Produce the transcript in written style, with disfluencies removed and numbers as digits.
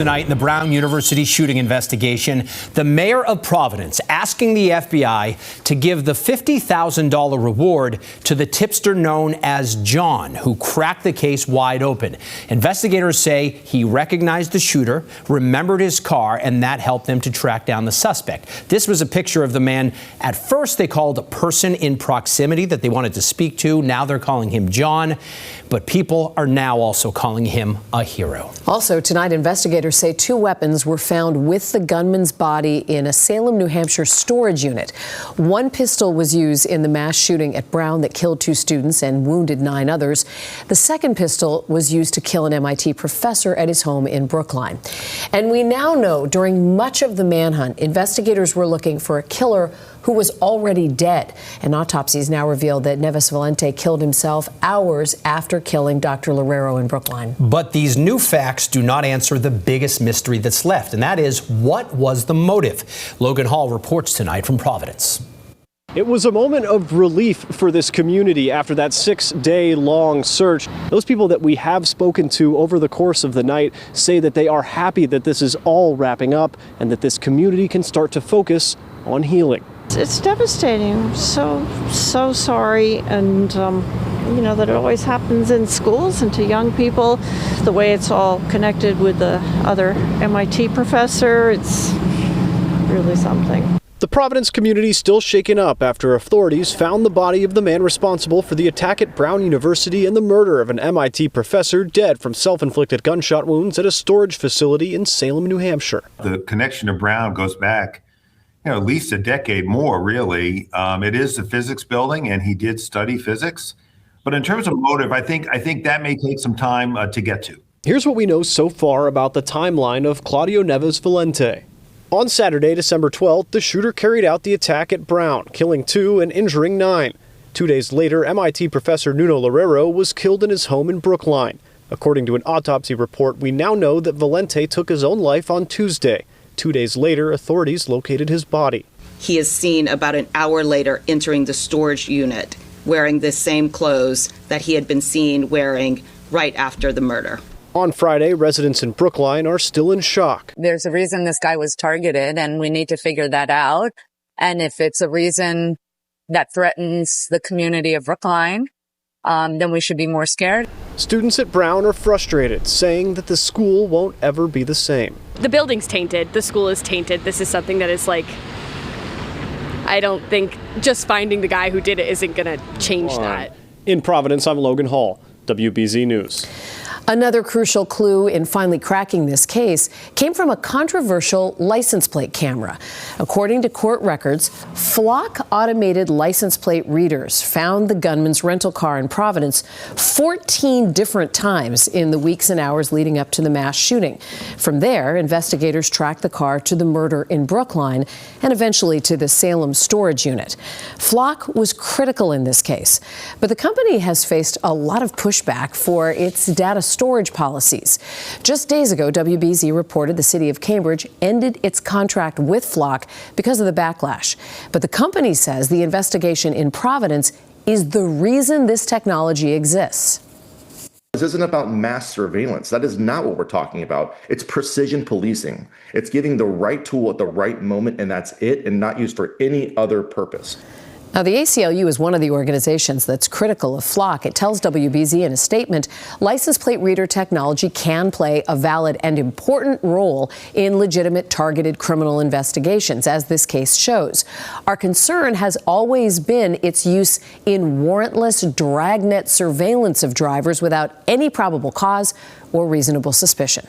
Tonight in the Brown University shooting investigation, the mayor of Providence asking the FBI to give the $50,000 reward to the tipster known as John, who cracked the case wide open. Investigators say he recognized the shooter, remembered his car, and that helped them to track down the suspect. This was a picture of the man at first they called a person in proximity that they wanted to speak to. Now they're calling him John, but people are now also calling him a hero. Also tonight, investigators say 2 weapons were found with the gunman's body in a Salem, New Hampshire storage unit. 1 pistol was used in the mass shooting at Brown that killed 2 students and wounded 9 others. The second pistol was used to kill an MIT professor at his home in Brookline. And we now know during much of the manhunt, investigators were looking for a killer who was already dead. And autopsies now reveal that Neves Valente killed himself hours after killing Dr. Loureiro in Brookline. But these new facts do not answer the biggest mystery that's left, and that is, what was the motive? Logan Hall reports tonight from Providence. It was a moment of relief for this community after that 6-day-long search. Those people that we have spoken to over the course of the night say that they are happy that this is all wrapping up and that this community can start to focus on healing. It's devastating. So sorry. And, you know, that it always happens in schools and to young people. The way it's all connected with the other MIT professor, it's really something. The Providence community still shaken up after authorities found the body of the man responsible for the attack at Brown University and the murder of an MIT professor dead from self-inflicted gunshot wounds at a storage facility in Salem, New Hampshire. The connection to Brown goes back, at least a decade more, really. It is the physics building, and he did study physics. But in terms of motive, I think that may take some time to get to. Here's what we know so far about the timeline of Claudio Neves Valente. On Saturday, December 12th, the shooter carried out the attack at Brown, killing 2 and injuring 9. 2 days later, MIT professor Nuno Loureiro was killed in his home in Brookline. According to an autopsy report, we now know that Valente took his own life on Tuesday. 2 days later, authorities located his body. He is seen about an hour later entering the storage unit, wearing the same clothes that he had been seen wearing right after the murder. On Friday, residents in Brookline are still in shock. There's a reason this guy was targeted, and we need to figure that out. And if it's a reason that threatens the community of Brookline, then we should be more scared. Students at Brown are frustrated, saying that the school won't ever be the same. The building's tainted. The school is tainted. This is something that is like, I don't think just finding the guy who did it isn't going to change that. In Providence, I'm Logan Hall, WBZ News. Another crucial clue in finally cracking this case came from a controversial license plate camera. According to court records, Flock automated license plate readers found the gunman's rental car in Providence 14 different times in the weeks and hours leading up to the mass shooting. From there, investigators tracked the car to the murder in Brookline and eventually to the Salem storage unit. Flock was critical in this case, but the company has faced a lot of pushback for its data storage policies. Just days ago, WBZ reported the city of Cambridge ended its contract with Flock because of the backlash. But the company says the investigation in Providence is the reason this technology exists. This isn't about mass surveillance. That is not what we're talking about. It's precision policing. It's giving the right tool at the right moment, and that's it, and not used for any other purpose. Now, the ACLU is one of the organizations that's critical of Flock. It tells WBZ in a statement, license plate reader technology can play a valid and important role in legitimate targeted criminal investigations, as this case shows. Our concern has always been its use in warrantless dragnet surveillance of drivers without any probable cause or reasonable suspicion.